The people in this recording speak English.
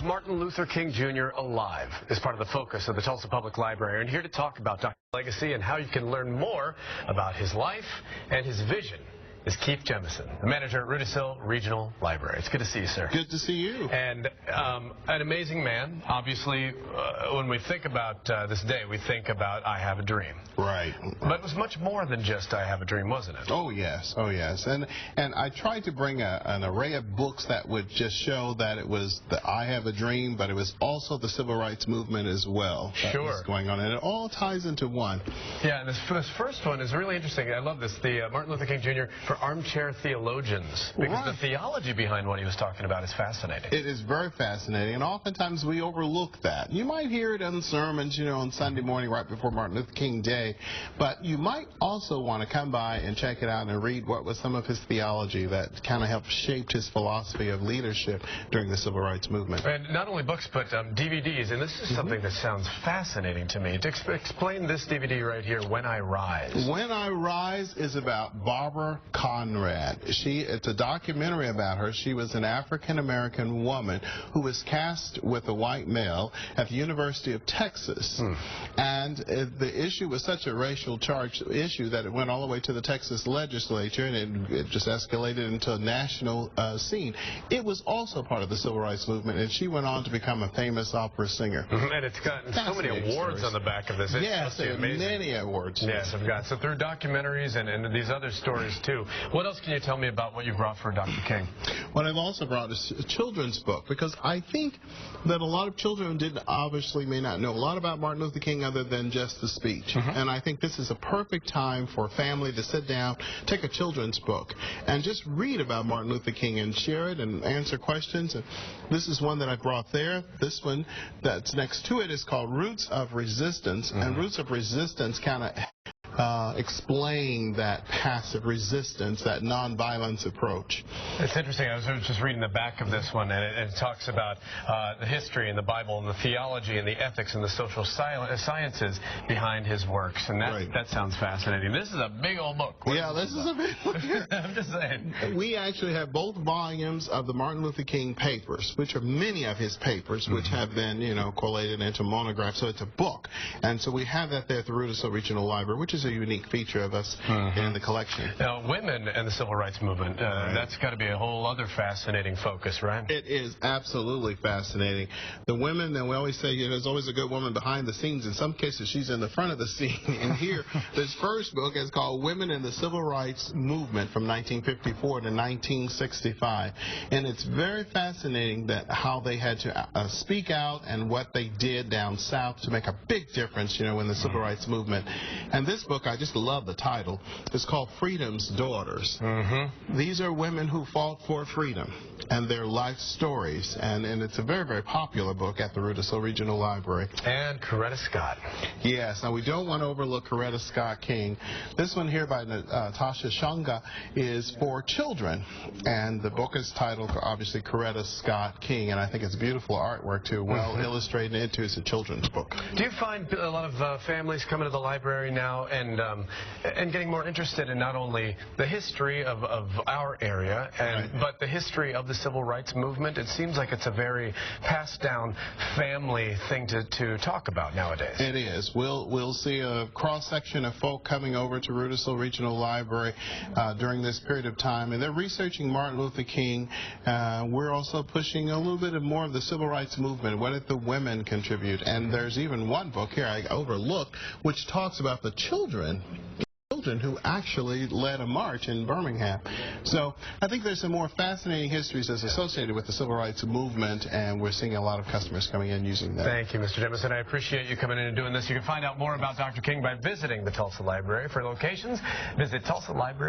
Martin Luther King Jr. alive is part of the focus of the Tulsa Public Library. And here to talk about Dr. Legacy and how you can learn more about his life and his vision is Keith Jemison, the manager at Rudisill Regional Library. It's good to see you, sir. Good to see you. And an amazing man. Obviously, when we think about this day, we think about I Have a Dream. Right. But it was much more than just I Have a Dream, wasn't it? Oh, yes. Oh, yes. And I tried to bring an array of books that would just show that it was the I Have a Dream, but it was also the civil rights movement as well that was going on. And it all ties into one. Yeah, and this first one is really interesting. I love this. The Martin Luther King Jr. for Armchair Theologians, because the theology behind what he was talking about is fascinating. It is very fascinating, and oftentimes we overlook that. You might hear it in sermons, on Sunday morning right before Martin Luther King Day, but you might also want to come by and check it out and read what was some of his theology that kind of helped shape his philosophy of leadership during the civil rights movement. And not only books, but DVDs, and this is something that sounds fascinating to me. To explain this DVD right here, When I Rise. When I Rise is about Barbara Conrad. It's a documentary about her. She was an African-American woman who was cast with a white male at the University of Texas. And the issue was such a racial charged issue that it went all the way to the Texas legislature, and it just escalated into a national scene. It was also part of the civil rights movement, and she went on to become a famous opera singer. And it's gotten so many awards on the back of this. It's yes, many awards. Yes, I've got. So through documentaries and these other stories too. What else can you tell me about what you brought for Dr. King? What I've also brought is a children's book, because I think that a lot of children may not know a lot about Martin Luther King other than just the speech. And I think this is a perfect time for a family to sit down, take a children's book, and just read about Martin Luther King and share it and answer questions. And this is one that I brought there. This one that's next to it is called Roots of Resistance. And Roots of Resistance kind of explain that passive resistance, that nonviolence approach. It's interesting. I was just reading the back of this one, and it talks about the history and the Bible and the theology and the ethics and the social sciences behind his works, and that sounds fascinating. This is a big old book. Yeah, this is a big book. I'm just saying. We actually have both volumes of the Martin Luther King papers, which are many of his papers, which have been, collated into monographs. So it's a book, and so we have that there at the Rudisill Regional Library, which is a unique feature of us in the collection. Now, women and the civil rights movement, that's got to be a whole other fascinating focus, right? It is absolutely fascinating. The women, and we always say there's always a good woman behind the scenes. In some cases, she's in the front of the scene. And here, this first book is called Women in the Civil Rights Movement from 1954 to 1965. And it's very fascinating that how they had to speak out and what they did down south to make a big difference, in the civil rights movement. And this book, I just love the title. It's called Freedom's Daughters. These are women who fought for freedom and their life stories. And it's a very, very popular book at the Rudisill Regional Library. And Coretta Scott. Yes. Now, we don't want to overlook Coretta Scott King. This one here by Natasha Shunga is for children. And the book is titled, obviously, Coretta Scott King. And I think it's beautiful artwork, too. Well illustrated into. It's a children's book. Do you find a lot of families coming to the library now and getting more interested in not only the history of our area, but the history of the civil rights movement? It seems like it's a very passed down family thing to talk about nowadays. It is. We'll see a cross-section of folk coming over to Rudisill Regional Library during this period of time, and they're researching Martin Luther King. We're also pushing a little bit more of the civil rights movement. What did the women contribute? And there's even one book here I overlooked, which talks about the children who actually led a march in Birmingham. So I think there's some more fascinating histories that's associated with the civil rights movement, and we're seeing a lot of customers coming in using that. Thank you, Mr. Jemison. I appreciate you coming in and doing this. You can find out more about Dr. King by visiting the Tulsa Library. For locations, visit Tulsa Library.